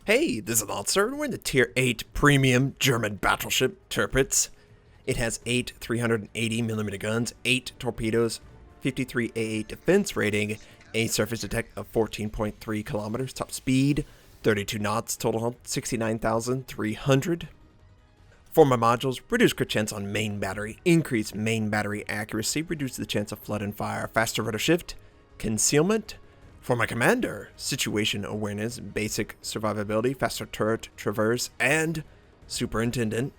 Hey, this is Notser, and we're in the Tier 8 Premium German Battleship, Tirpitz. It has 8 380mm guns, 8 torpedoes, 53 AA defense rating, a surface detect of 14.3 kilometers, top speed, 32 knots, total hull 69,300. For my modules, reduce crit chance on main battery, increase main battery accuracy, reduce the chance of flood and fire, faster rudder shift, concealment. For my commander, situation awareness, basic survivability, faster turret, traverse, and superintendent.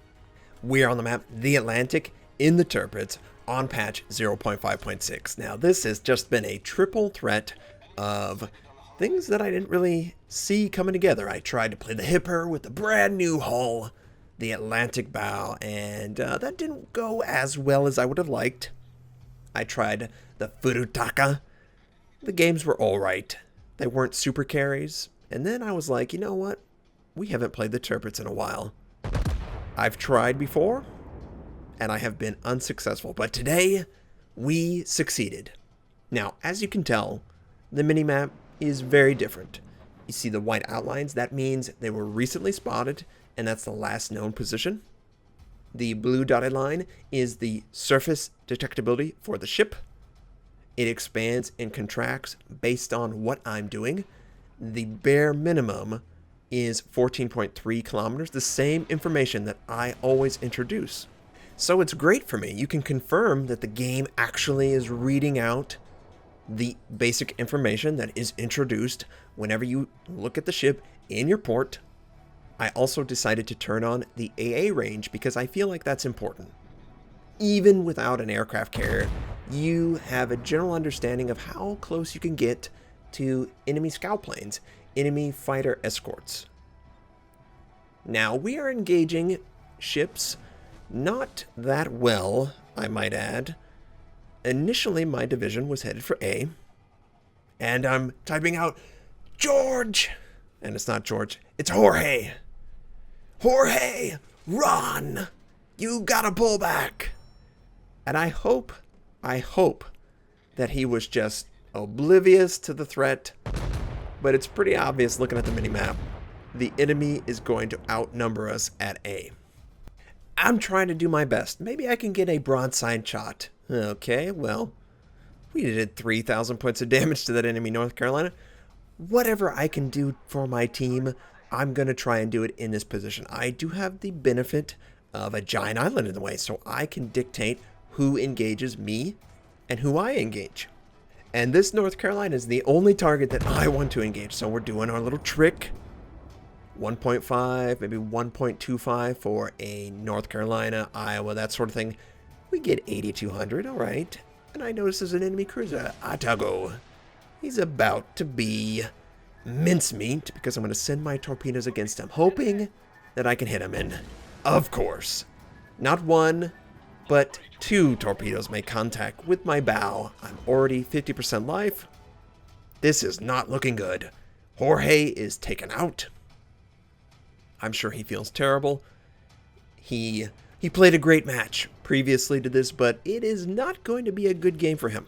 We are on the map, the Atlantic, in the Tirpitz, on patch 0.5.6. Now, this has just been a triple threat of things that I didn't really see coming together. I tried to play the Hipper with the brand new hull, the Atlantic bow, and that didn't go as well as I would have liked. I tried the Furutaka. The games were alright. They weren't super carries. And then I was like, you know what? We haven't played the Tirpitz in a while. I've tried before, and I have been unsuccessful. But today, we succeeded. Now, as you can tell, the minimap is very different. You see the white outlines, that means they were recently spotted, and that's the last known position. The blue dotted line is the surface detectability for the ship. It expands and contracts based on what I'm doing. The bare minimum is 14.3 kilometers, the same information that I always introduce. So it's great for me. You can confirm that the game actually is reading out the basic information that is introduced whenever you look at the ship in your port. I also decided to turn on the Aaa Range because I feel like that's important. Even without an aircraft carrier, you have a general understanding of how close you can get to enemy scout planes, enemy fighter escorts. Now, we are engaging ships not that well, I might add. Initially, my division was headed for A, and I'm typing out, George! And it's not George, it's Jorge! Jorge, run! You gotta pull back! And I hope that he was just oblivious to the threat, but it's pretty obvious looking at the minimap. The enemy is going to outnumber us at A. I'm trying to do my best. Maybe I can get a broadside shot. Okay, well, we did 3,000 points of damage to that enemy North Carolina. Whatever I can do for my team, I'm going to try and do it in this position. I do have the benefit of a giant island in the way, so I can dictate who engages me and who I engage. And this North Carolina is the only target that I want to engage. So we're doing our little trick. 1.5, maybe 1.25 for a North Carolina, Iowa, that sort of thing. We get 8,200, all right. And I notice there's an enemy cruiser, Atago. He's about to be mincemeat because I'm going to send my torpedoes against him, hoping that I can hit him in. Of course. Not one, but 2 torpedoes make contact with my bow. I'm already 50% life. This is not looking good. Jorge is taken out. I'm sure he feels terrible. He played a great match previously to this, but it is not going to be a good game for him.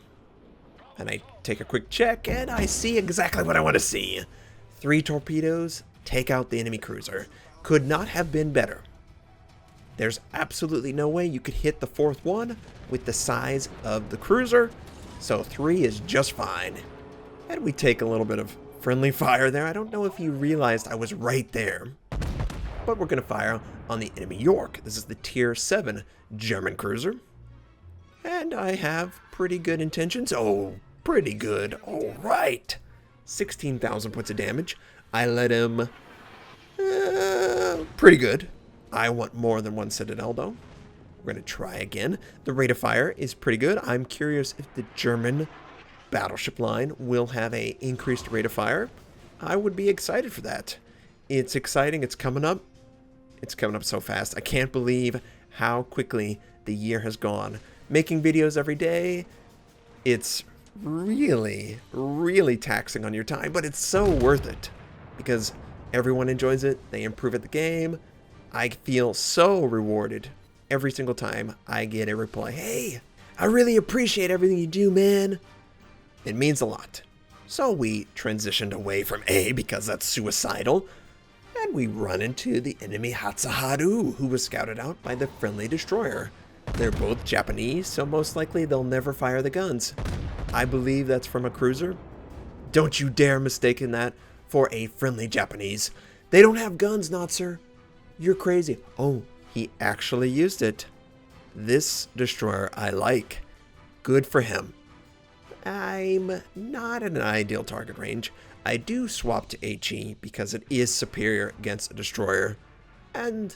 And I take a quick check, and I see exactly what I want to see. 3 torpedoes take out the enemy cruiser. Could not have been better. There's absolutely no way you could hit the 4th one with the size of the cruiser, so 3 is just fine. And we take a little bit of friendly fire there. I don't know if you realized I was right there, but we're going to fire on the enemy York. This is the Tier 7 German cruiser, and I have pretty good intentions. Oh, pretty good. All right. 16,000 points of damage. I let him pretty good. I want more than 1 Citadel, though. We're going to try again. The rate of fire is pretty good. I'm curious if the German battleship line will have an increased rate of fire. I would be excited for that. It's exciting. It's coming up. It's coming up so fast. I can't believe how quickly the year has gone. Making videos every day, it's really, really taxing on your time, but it's so worth it because everyone enjoys it. They improve at the game. I feel so rewarded every single time I get a reply. Hey, I really appreciate everything you do, man. It means a lot. So we transitioned away from A because that's suicidal. And we run into the enemy Hatsuharu, who was scouted out by the friendly destroyer. They're both Japanese, so most likely they'll never fire the guns. I believe that's from a cruiser. Don't you dare mistake that for a friendly Japanese. They don't have guns, Notser. You're crazy. Oh, he actually used it. This destroyer I like. Good for him. I'm not in an ideal target range. I do swap to HE because it is superior against a destroyer. And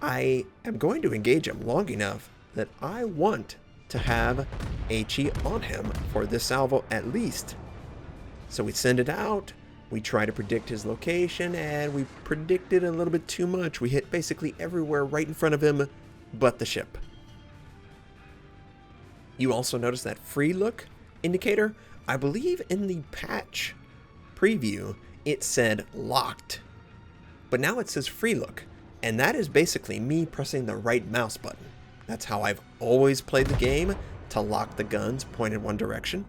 I am going to engage him long enough that I want to have HE on him for this salvo at least. So we send it out, we try to predict his location, and we predicted a little bit too much. We hit basically everywhere right in front of him but the ship. You also notice that free look indicator. I believe in the patch preview it said locked, but now it says free look, and that is basically me pressing the right mouse button. That's how I've always played the game, to lock the guns pointed one direction.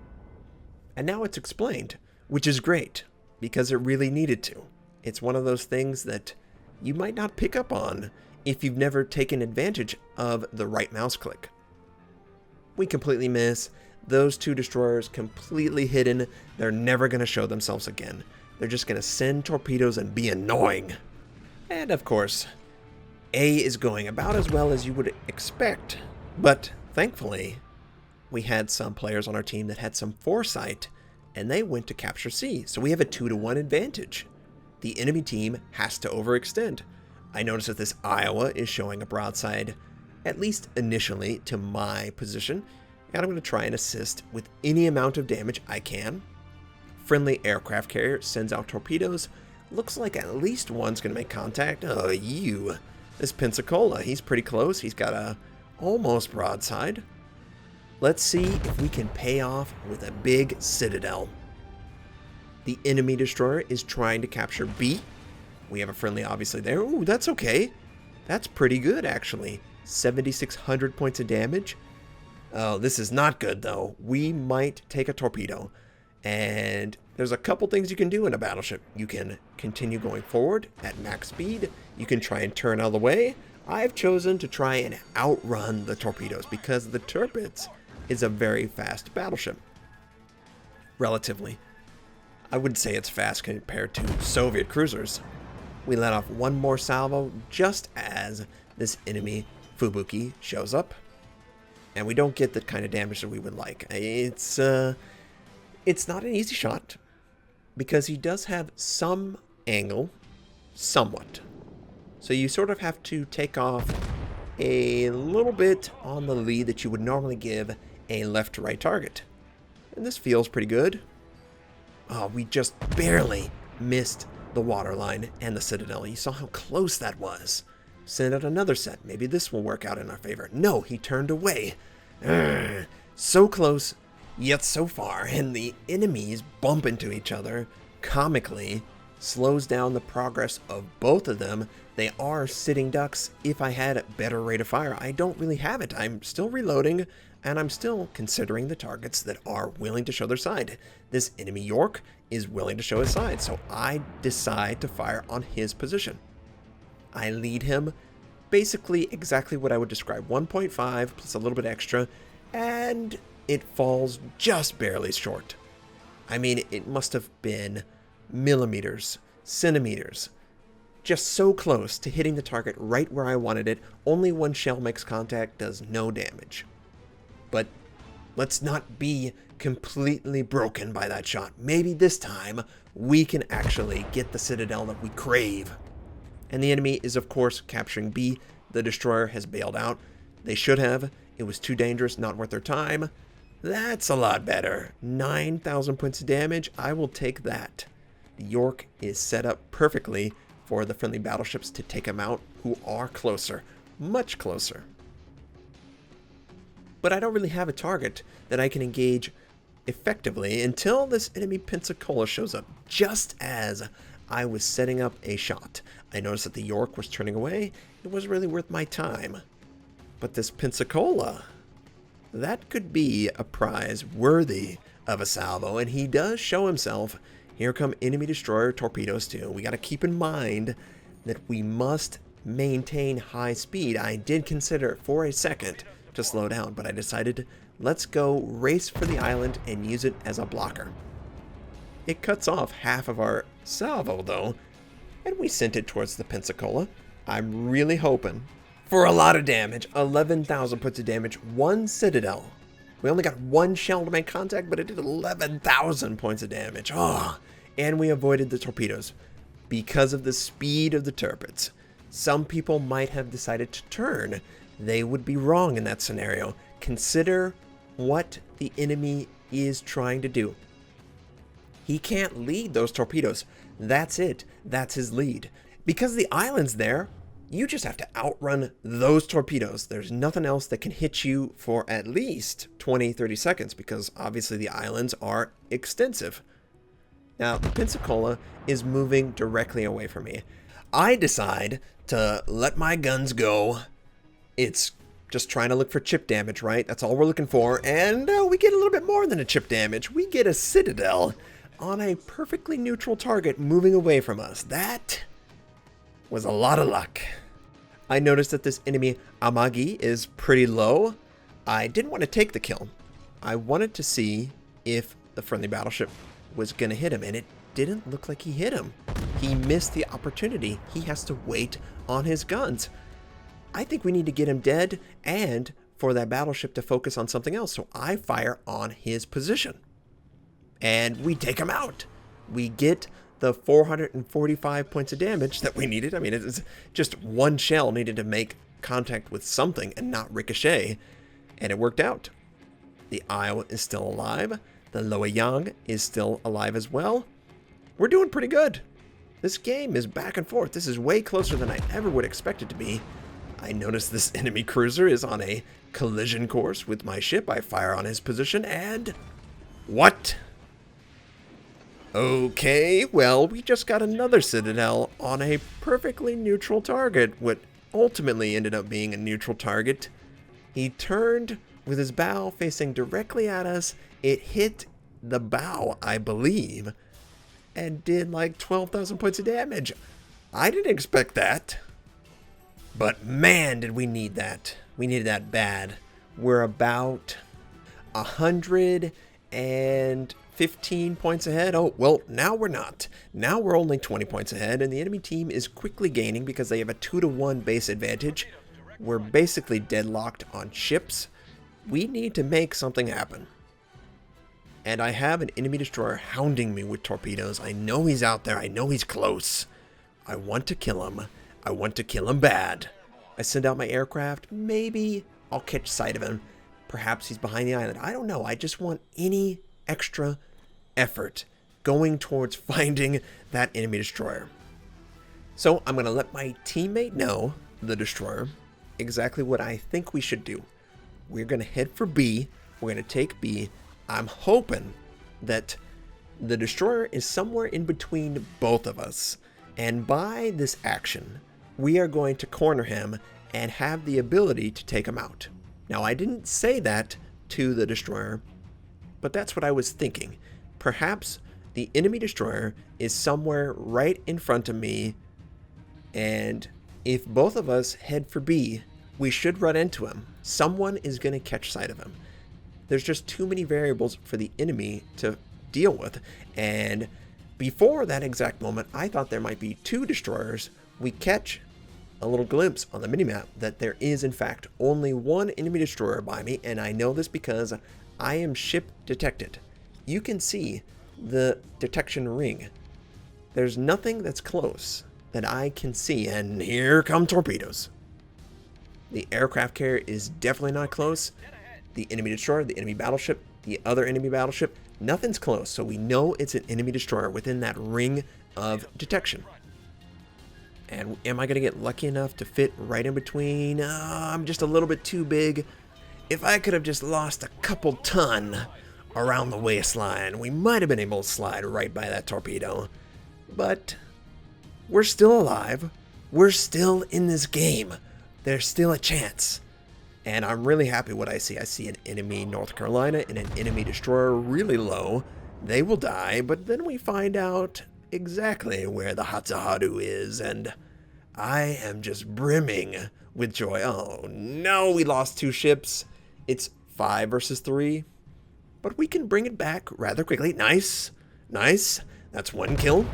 And now it's explained, which is great, because it really needed to. It's one of those things that you might not pick up on if you've never taken advantage of the right mouse click. We completely miss. Those two destroyers completely hidden. They're never going to show themselves again. They're just going to send torpedoes and be annoying. And of course, A is going about as well as you would expect. But thankfully, we had some players on our team that had some foresight, and they went to capture C. So we have a 2-to-1 advantage. The enemy team has to overextend. I notice that this Iowa is showing a broadside, at least initially, to my position. And I'm going to try and assist with any amount of damage I can. Friendly aircraft carrier sends out torpedoes. Looks like at least one's going to make contact. Oh, you. This Pensacola, he's pretty close. He's got a almost broadside. Let's see if we can pay off with a big citadel. The enemy destroyer is trying to capture B. We have a friendly obviously there. Ooh, that's okay. That's pretty good, actually. 7,600 points of damage. Oh, this is not good, though. We might take a torpedo. And there's a couple things you can do in a battleship. You can continue going forward at max speed. You can try and turn out of the way. I've chosen to try and outrun the torpedoes because the Tirpitz is a very fast battleship. Relatively. I wouldn't say it's fast compared to Soviet cruisers. We let off one more salvo just as this enemy Fubuki shows up. And we don't get the kind of damage that we would like. It's not an easy shot because he does have some angle, somewhat. So you sort of have to take off a little bit on the lead that you would normally give a left to right target. And this feels pretty good. Oh, we just barely missed the waterline and the citadel. You saw how close that was. Send out another set. Maybe this will work out in our favor. No, he turned away. So close, yet so far. And the enemies bump into each other. Comically, slows down the progress of both of them. They are sitting ducks. If I had a better rate of fire, I don't really have it. I'm still reloading, and I'm still considering the targets that are willing to show their side. This enemy York is willing to show his side, so I decide to fire on his position. I lead him basically exactly what I would describe, 1.5 plus a little bit extra, and it falls just barely short. I mean, it must have been millimeters, centimeters, just so close to hitting the target right where I wanted it. Only one shell makes contact, does no damage. But let's not be completely broken by that shot. Maybe this time we can actually get the citadel that we crave. And the enemy is, of course, capturing B. The destroyer has bailed out. They should have. It was too dangerous, not worth their time. That's a lot better. 9,000 points of damage. I will take that. The York is set up perfectly for the friendly battleships to take them out, who are closer, much closer. But I don't really have a target that I can engage effectively until this enemy Pensacola shows up, just as I was setting up a shot. I noticed that the York was turning away. It wasn't really worth my time. But this Pensacola, that could be a prize worthy of a salvo, and he does show himself. Here come enemy destroyer torpedoes too. We got to keep in mind that we must maintain high speed. I did consider for a second to slow down, but I decided let's go race for the island and use it as a blocker. It cuts off half of our salvo though, and we sent it towards the Pensacola. I'm really hoping for a lot of damage. 11,000 points of damage, 1 citadel. We only got 1 shell to make contact, but it did 11,000 points of damage. Oh, and we avoided the torpedoes because of the speed of the Tirpitz. Some people might have decided to turn. They would be wrong in that scenario. Consider what the enemy is trying to do. He can't lead those torpedoes. That's it. That's his lead. Because the island's there, you just have to outrun those torpedoes. There's nothing else that can hit you for at least 20-30 seconds because obviously the islands are extensive. Now, the Pensacola is moving directly away from me. I decide to let my guns go. It's just trying to look for chip damage, right? That's all we're looking for. And we get a little bit more than a chip damage. We get a citadel on a perfectly neutral target moving away from us. That was a lot of luck. I noticed that this enemy Amagi is pretty low. I didn't want to take the kill. I wanted to see if the friendly battleship was going to hit him, and it didn't look like he hit him. He missed the opportunity. He has to wait on his guns. I think we need to get him dead and for that battleship to focus on something else, so I fire on his position. And we take him out. We get the 445 points of damage that we needed. I mean, it's just 1 shell needed to make contact with something and not ricochet, and it worked out. The Iowa is still alive. The Loyang is still alive as well. We're doing pretty good. This game is back and forth. This is way closer than I ever would expect it to be. I notice this enemy cruiser is on a collision course with my ship. I fire on his position and... what? Okay, well, we just got another citadel on a perfectly neutral target. What ultimately ended up being a neutral target. He turned with his bow facing directly at us. It hit the bow, I believe, and did like 12,000 points of damage. I didn't expect that. But man, did we need that. We needed that bad. We're about 115 points ahead. Oh, well, now we're not. Now we're only 20 points ahead, and the enemy team is quickly gaining because they have a 2-to-1 base advantage. We're basically deadlocked on ships. We need to make something happen. And I have an enemy destroyer hounding me with torpedoes. I know he's out there. I know he's close. I want to kill him. I want to kill him bad. I send out my aircraft. Maybe I'll catch sight of him. Perhaps he's behind the island. I don't know. I just want any extra effort going towards finding that enemy destroyer. So I'm going to let my teammate know, the destroyer, exactly what I think we should do. We're going to head for B. We're going to take B. I'm hoping that the destroyer is somewhere in between both of us. And by this action, we are going to corner him and have the ability to take him out. Now, I didn't say that to the destroyer, but that's what I was thinking. Perhaps the enemy destroyer is somewhere right in front of me, and if both of us head for B, we should run into him. Someone is going to catch sight of him. There's just too many variables for the enemy to deal with, and before that exact moment, I thought there might be 2 destroyers. We catch a little glimpse on the minimap that there is, in fact, only 1 enemy destroyer by me, and I know this because I am ship detected. You can see the detection ring. There's nothing that's close that I can see, and here come torpedoes. The aircraft carrier is definitely not close. The enemy destroyer, the enemy battleship, the other enemy battleship, nothing's close, so we know it's an enemy destroyer within that ring of detection. And am I going to get lucky enough to fit right in between? I'm just a little bit too big. If I could have just lost a couple ton around the waistline, we might have been able to slide right by that torpedo. But we're still alive. We're still in this game. There's still a chance. And I'm really happy what I see. I see an enemy North Carolina and an enemy destroyer really low. They will die, but then we find out exactly where the Hatzaharu is, and I am just brimming with joy. Oh no, we lost 2 ships. It's 5 versus 3. But we can bring it back rather quickly. Nice. Nice. That's 1 kill.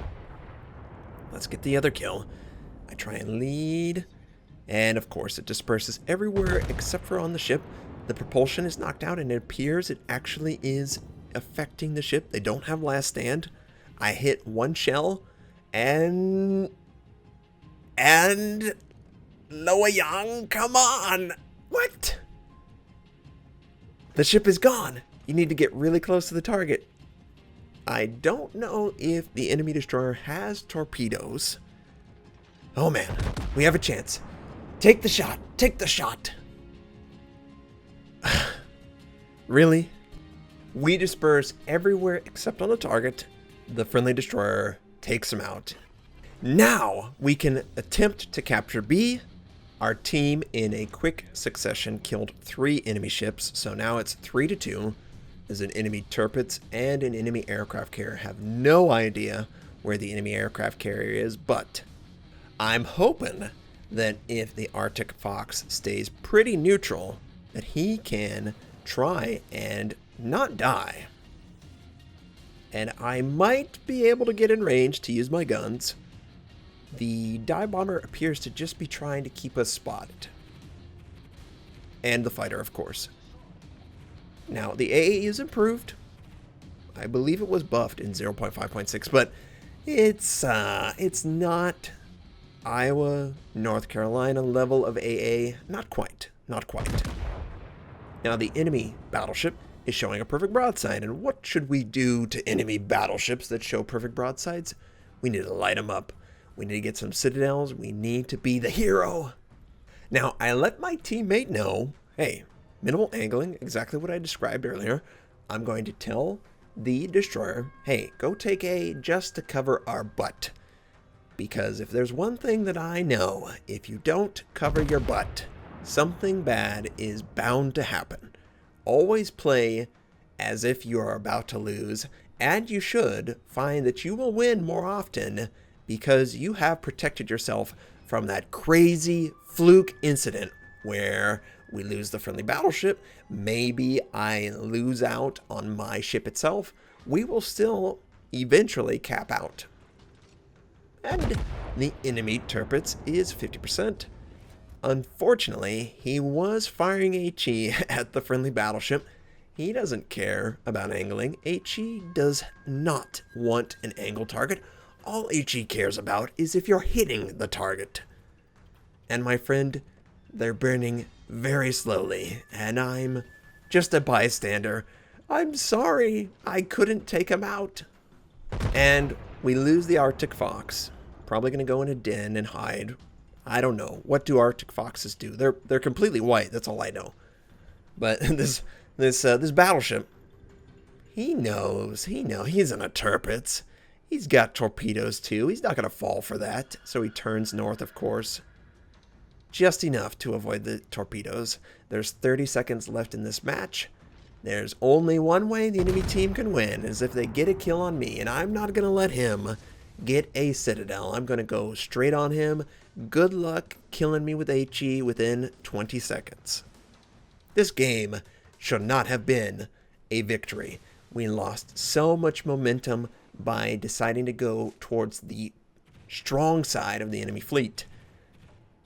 Let's get the other kill. I try and lead. And of course, it disperses everywhere except for on the ship. The propulsion is knocked out, and it appears it actually is affecting the ship. They don't have last stand. I hit 1 shell, and Loa Yang, come on! What? The ship is gone. You need to get really close to the target. I don't know if the enemy destroyer has torpedoes. Oh man, we have a chance. Take the shot. Take the shot. Really? We disperse everywhere except on the target. The friendly destroyer takes him out. Now we can attempt to capture B. Our team in a quick succession killed 3 enemy ships, so now it's 3-2. There's an enemy Tirpitz and an enemy aircraft carrier. Have no idea where the enemy aircraft carrier is, but I'm hoping that if the Arctic Fox stays pretty neutral, that he can try and not die. And I might be able to get in range to use my guns. The dive bomber appears to just be trying to keep us spotted. And the fighter, of course. Now, the AA is improved. I believe it was buffed in 0.5.6, but it's not Iowa, North Carolina level of AA. Not quite. Not quite. Now, the enemy battleship is showing a perfect broadside. And what should we do to enemy battleships that show perfect broadsides? We need to light them up. We need to get some citadels. We need to be the hero. Now, I let my teammate know, hey, minimal angling, exactly what I described earlier. I'm going to tell the destroyer, hey, go take A just to cover our butt. Because if there's one thing that I know, if you don't cover your butt, something bad is bound to happen. Always play as if you are about to lose, and you should find that you will win more often because you have protected yourself from that crazy fluke incident where we lose the friendly battleship. Maybe I lose out on my ship itself. We will still eventually cap out. And the enemy Tirpitz is 50%. Unfortunately, he was firing HE at the friendly battleship. He doesn't care about angling. HE does not want an angle target. All HE cares about is if you're hitting the target. And my friend, they're burning very slowly, and I'm just a bystander. I'm sorry, I couldn't take him out. And we lose the Arctic Fox. Probably going to go in a den and hide. I don't know. What do Arctic Foxes do? They're completely white. That's all I know. But this battleship, he knows. He's in a Tirpitz. He's got torpedoes too. He's not going to fall for that. So he turns north, of course. Just enough to avoid the torpedoes. There's 30 seconds left in this match. There's only one way the enemy team can win, is if they get a kill on me. And I'm not going to let him get a citadel. I'm going to go straight on him. Good luck killing me with HE within 20 seconds. This game should not have been a victory. We lost so much momentum by deciding to go towards the strong side of the enemy fleet.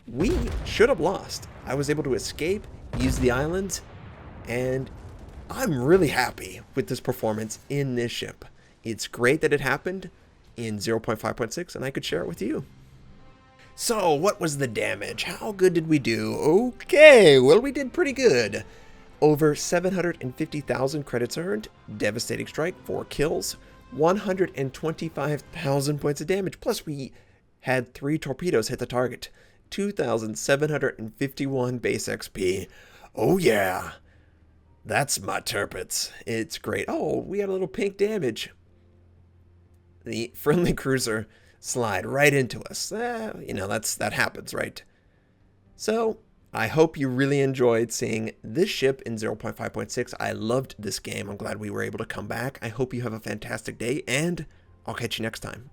We should have lost. I was able to escape, use the islands, and I'm really happy with this performance in this ship. It's great that it happened in 0.5.6 and I could share it with you. So, what was the damage? How good did we do? Okay, well, we did pretty good. Over 750,000 credits earned, devastating strike, 4 kills, 125,000 points of damage, plus we had 3 torpedoes hit the target, 2,751 base XP. Oh yeah, that's my Tirpitz. It's great. Oh, we had a little pink damage. The friendly cruiser slide right into us. That happens, right? So, I hope you really enjoyed seeing this ship in 0.5.6. I loved this game. I'm glad we were able to come back. I hope you have a fantastic day, and I'll catch you next time.